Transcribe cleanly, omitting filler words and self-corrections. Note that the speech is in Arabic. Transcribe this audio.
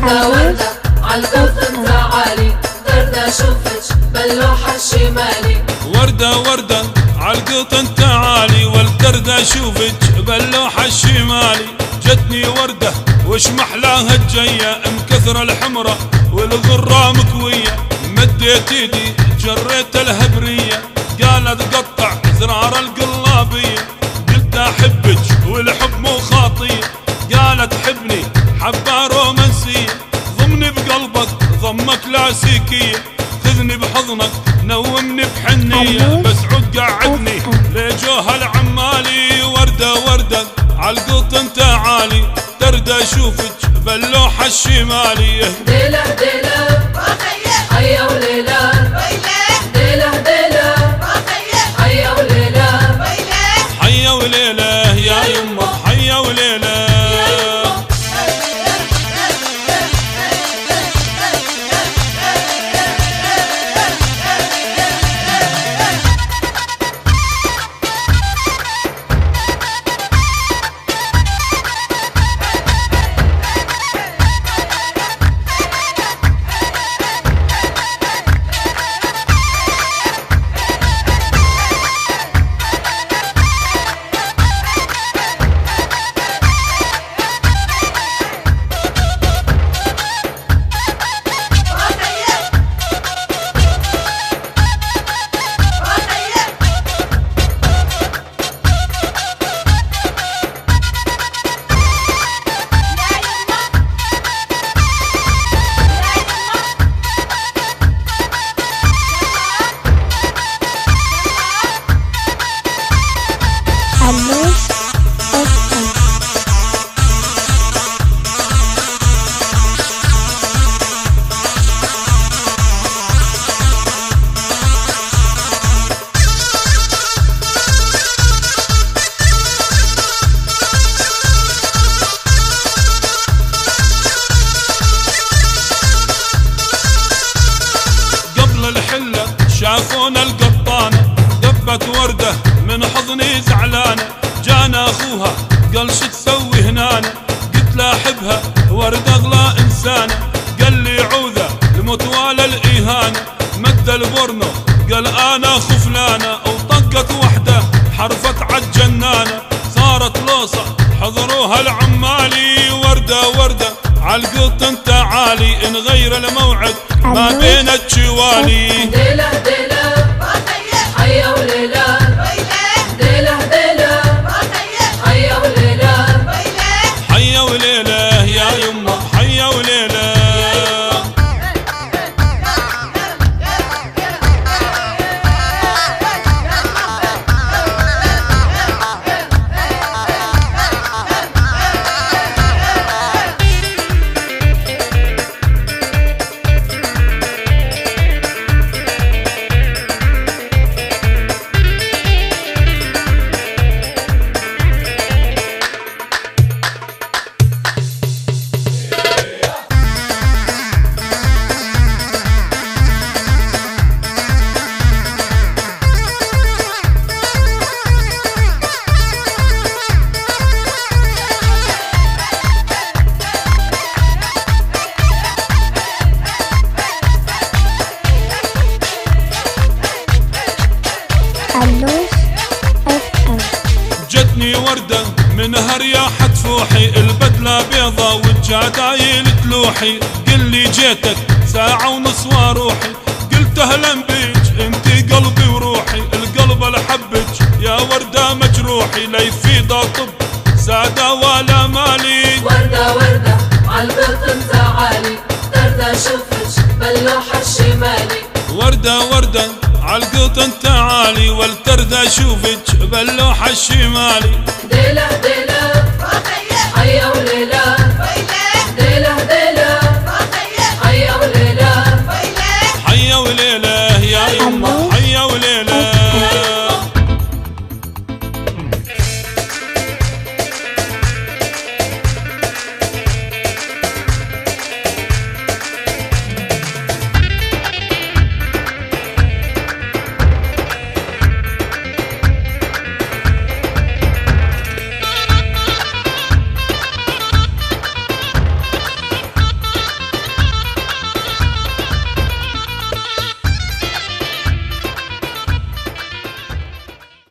وردة وردة عالقطن تعالي وردة شوفك باللوحة الشمالي. وردة وردة عالقطن تعالي والدردة شوفك باللوحة الشمالي. جتني وردة وش محلاها الجية مكثرة الحمرة والغرة مكوية. مديت ايدي جريت الهبرية قالت قطع زرار القلابية. قلت احبك والحب مو خاطية قالت حبني حبة رومانسية. ضمني بقلبك ضمة كلاسيكية خذني بحضنك نومني بحنية. بس عود قعدني لجوها العمالي. وردة وردة عالقطن تعالي دردة شوفك باللوحة الشمالي. ديله ديله حيا وليلة ديله ديله حيا وليلة حيا وليلة يا يمه حيا وليلة. شافونا القطانة دبت وردة من حضني زعلانة. جانا اخوها قال شو تسوي هنانا. قلت لا احبها وردة اغلى انسانة. قال لي عوذة المتوالى الاهانة. مد البورنو قال انا خفلانة. وطقت وحدة حرفت عالجنانة صارت لوصة حضروها العمالي. وردة وردة عالقطن تعالي نغير الموعد ما بين الجوالي. ديله ديله حيا وليلة ديله ديله حيا وليلة حيا وليلة يا يمه حيا وليلة. جتني وردة منها رياحة فوحي البدلة بيضة والجدايل تلوحي. قل لي جيتك ساعة ونص واروحي. قلت اهلا بيج انتي قلبي وروحي. القلب الحبج يا وردة مجروحي لا يفيد طب سادة ولا مالي. وردة وردة عالقطن تعالي دردة شوفك باللوحة الشمالي. وردة وردة عالقطن تعالي والدردة شوفك باللوحة الشمالي. ديله ديله حيا وليلة